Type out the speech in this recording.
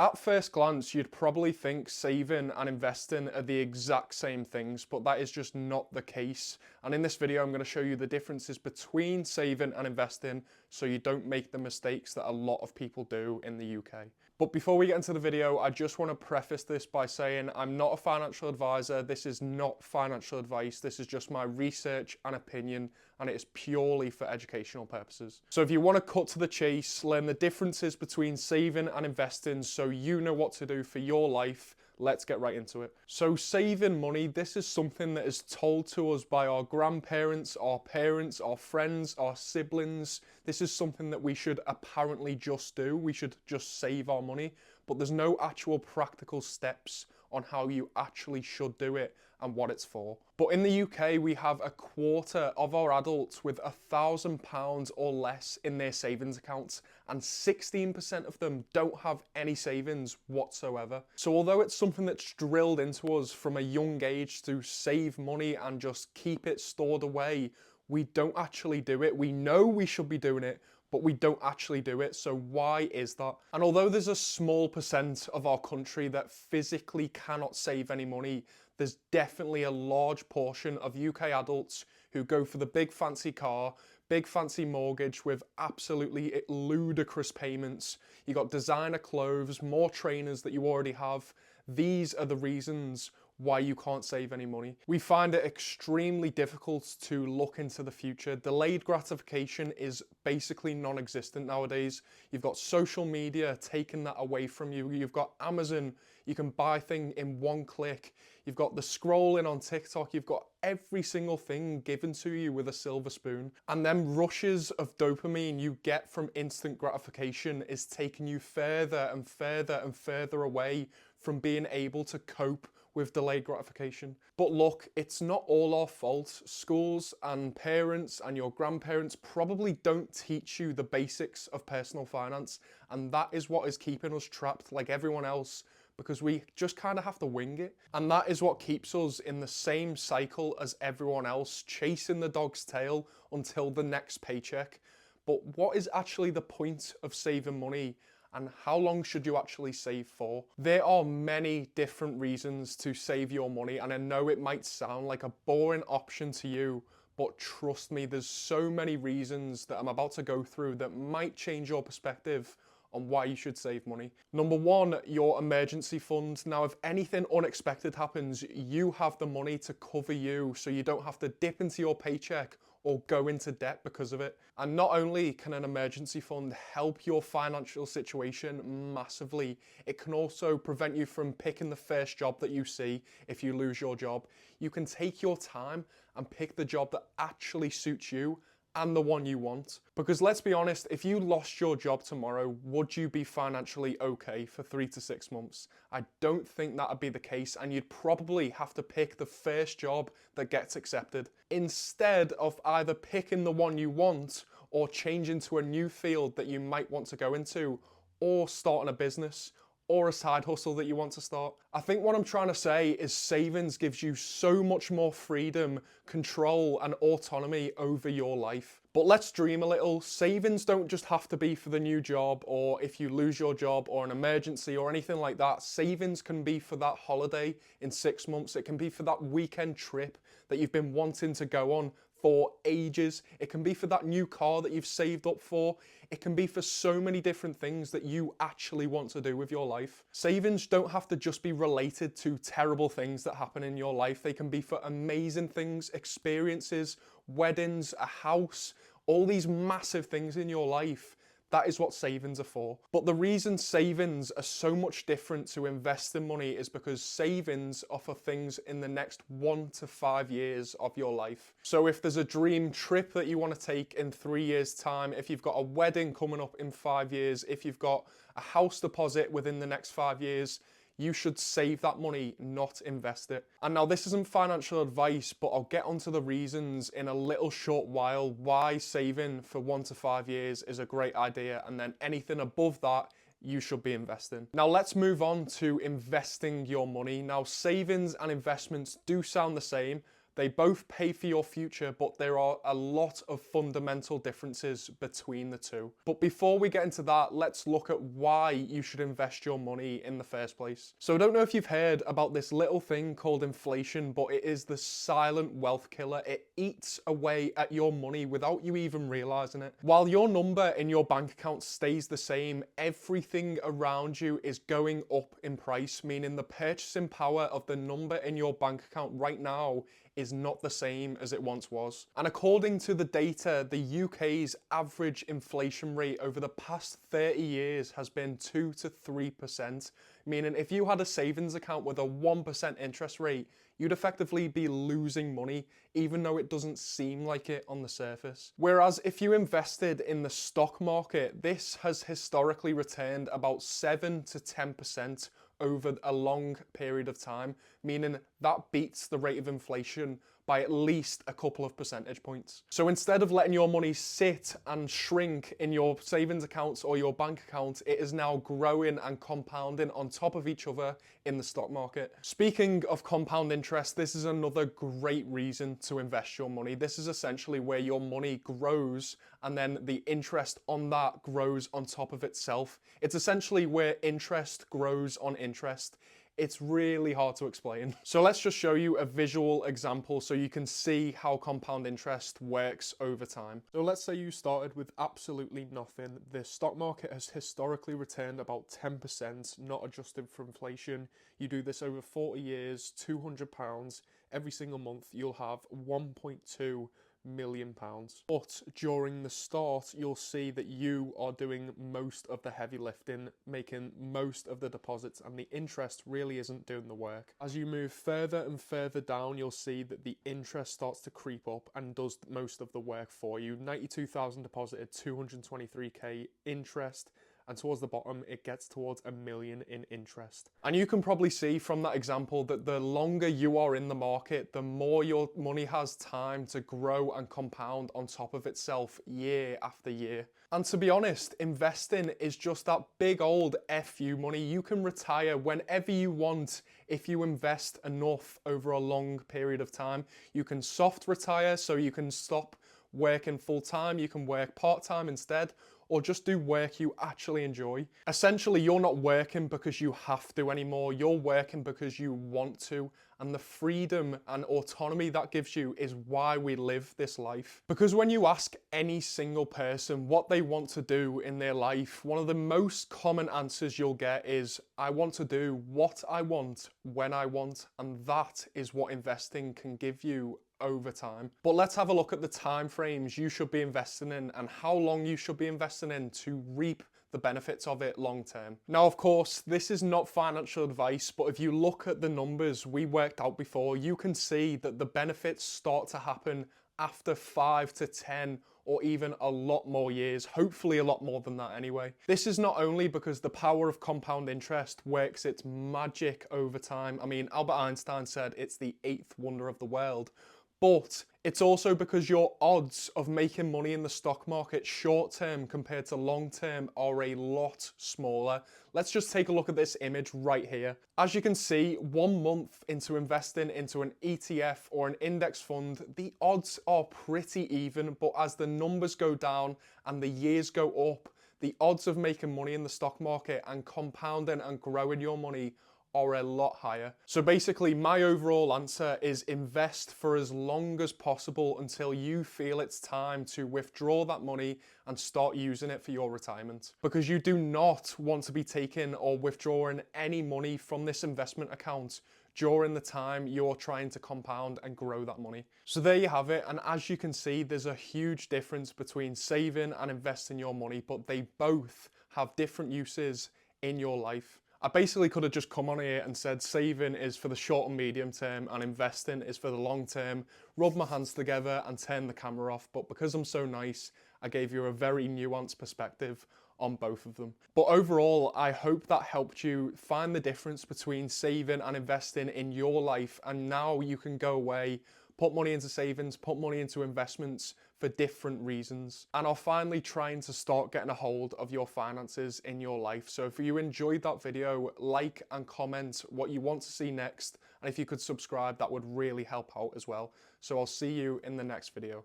At first glance, you'd probably think saving and investing are the exact same things, but that is just not the case. And in this video, I'm going to show you the differences between saving and investing so you don't make the mistakes that a lot of people do in the UK. But before we get into the video, I just want to preface this by saying I'm not a financial advisor. This is not financial advice. This is just my research and opinion, and it is purely for educational purposes. So if you want to cut to the chase, learn the differences between saving and investing so you know what to do for your life, let's get right into it. So saving money, this is something that is told to us by our grandparents, our parents, our friends, our siblings. This is something that we should apparently just do. We should just save our money, but there's no actual practical steps on how you actually should do it and what it's for. But in the UK, we have a quarter of our adults with £1,000 or less in their savings accounts, and 16% of them don't have any savings whatsoever. So although it's something that's drilled into us from a young age to save money and just keep it stored away, we don't actually do it. We know we should be doing it, but we don't actually do it. So why is that? And although there's a small percent of our country that physically cannot save any money, there's definitely a large portion of UK adults who go for the big fancy car, big fancy mortgage with absolutely ludicrous payments. You got designer clothes, more trainers that you already have. These are the reasons why you can't save any money. We find it extremely difficult to look into the future. Delayed gratification is basically non-existent nowadays. You've got social media taking that away from you. You've got Amazon, you can buy things in one click. You've got the scrolling on TikTok. You've got every single thing given to you with a silver spoon. And then rushes of dopamine you get from instant gratification is taking you further and further and further away from being able to cope with delayed gratification. But look, it's not all our fault. Schools and parents and your grandparents probably don't teach you the basics of personal finance, and that is what is keeping us trapped like everyone else, because we just kind of have to wing it. And that is what keeps us in the same cycle as everyone else, chasing the dog's tail until the next paycheck. But what is actually the point of saving money? And how long should you actually save for? There are many different reasons to save your money, and I know it might sound like a boring option to you, but trust me, there's so many reasons that I'm about to go through that might change your perspective on why you should save money. Number one, your emergency fund. Now, if anything unexpected happens, you have the money to cover you so you don't have to dip into your paycheck or go into debt because of it. And not only can an emergency fund help your financial situation massively, it can also prevent you from picking the first job that you see if you lose your job. You can take your time and pick the job that actually suits you and the one you want. Because let's be honest, if you lost your job tomorrow, would you be financially okay for 3 to 6 months? I don't think that'd be the case, and you'd probably have to pick the first job that gets accepted, instead of either picking the one you want or changing to a new field that you might want to go into, or starting a business, or a side hustle that you want to start. I think what I'm trying to say is savings gives you so much more freedom, control, and autonomy over your life. But let's dream a little. Savings don't just have to be for the new job, or if you lose your job, or an emergency, or anything like that. Savings can be for that holiday in 6 months. It can be for that weekend trip that you've been wanting to go on for ages. It can be for that new car that you've saved up for. It can be for so many different things that you actually want to do with your life. Savings don't have to just be related to terrible things that happen in your life. They can be for amazing things, experiences, weddings, a house, all these massive things in your life. That is what savings are for. But the reason savings are so much different to investing money is because savings are for things in the next 1 to 5 years of your life. So if there's a dream trip that you want to take in 3 years' time, if you've got a wedding coming up in 5 years, if you've got a house deposit within the next 5 years, you should save that money, not invest it. And now this isn't financial advice, but I'll get onto the reasons in a little short while why saving for 1 to 5 years is a great idea, and then anything above that, you should be investing. Now let's move on to investing your money. Now savings and investments do sound the same. They both pay for your future, but there are a lot of fundamental differences between the two. But before we get into that, let's look at why you should invest your money in the first place. So I don't know if you've heard about this little thing called inflation, but it is the silent wealth killer. It eats away at your money without you even realizing it. While your number in your bank account stays the same, everything around you is going up in price, meaning the purchasing power of the number in your bank account right now is not the same as it once was. And according to the data, the UK's average inflation rate over the past 30 years has been 2 to 3%, meaning if you had a savings account with a 1% interest rate, you'd effectively be losing money, even though it doesn't seem like it on the surface. Whereas if you invested in the stock market, this has historically returned about 7 to 10% over a long period of time, meaning that beats the rate of inflation by at least a couple of percentage points. So instead of letting your money sit and shrink in your savings accounts or your bank account, it is now growing and compounding on top of each other in the stock market. Speaking of compound interest, this is another great reason to invest your money. This is essentially where your money grows and then the interest on that grows on top of itself. It's essentially where interest grows on interest. It's really hard to explain. So let's just show you a visual example so you can see how compound interest works over time. So let's say you started with absolutely nothing. The stock market has historically returned about 10%, not adjusted for inflation. You do this over 40 years, £200. Every single month, you'll have £1.2 million. But during the start, you'll see that you are doing most of the heavy lifting, making most of the deposits, and the interest really isn't doing the work. As you move further and further down, you'll see that the interest starts to creep up and does most of the work for you. 92,000 deposited, 223k interest, and towards the bottom, it gets towards $1 million in interest. And you can probably see from that example that the longer you are in the market, the more your money has time to grow and compound on top of itself year after year. And to be honest, investing is just that big old FU money. You can retire whenever you want if you invest enough over a long period of time. You can soft retire, so you can stop working full time, you can work part time instead, or just do work you actually enjoy. Essentially, you're not working because you have to anymore, you're working because you want to, and the freedom and autonomy that gives you is why we live this life. Because when you ask any single person what they want to do in their life, one of the most common answers you'll get is, I want to do what I want, when I want, and that is what investing can give you over time. But let's have a look at the time frames you should be investing in and how long you should be investing in to reap the benefits of it long term. Now, of course, this is not financial advice, but if you look at the numbers we worked out before, you can see that the benefits start to happen after 5 to 10 or even a lot more years, hopefully a lot more than that anyway. This is not only because the power of compound interest works its magic over time. I mean, Albert Einstein said it's the 8th wonder of the world, but it's also because your odds of making money in the stock market short term compared to long term are a lot smaller. Let's just take a look at this image right here. As you can see, 1 month into investing into an ETF or an index fund, the odds are pretty even, but as the numbers go down and the years go up, the odds of making money in the stock market and compounding and growing your money are a lot higher. So basically, my overall answer is invest for as long as possible until you feel it's time to withdraw that money and start using it for your retirement. Because you do not want to be taking or withdrawing any money from this investment account during the time you're trying to compound and grow that money. So there you have it. And as you can see, there's a huge difference between saving and investing your money, but they both have different uses in your life. I basically could have just come on here and said saving is for the short and medium term and investing is for the long term, rub my hands together and turn the camera off, but because I'm so nice, I gave you a very nuanced perspective on both of them. But overall, I hope that helped you find the difference between saving and investing in your life, and now you can go away, put money into savings, put money into investments for different reasons, and are finally trying to start getting a hold of your finances in your life. So if you enjoyed that video, like and comment what you want to see next, And if you could subscribe, that would really help out as well. So I'll see you in the next video.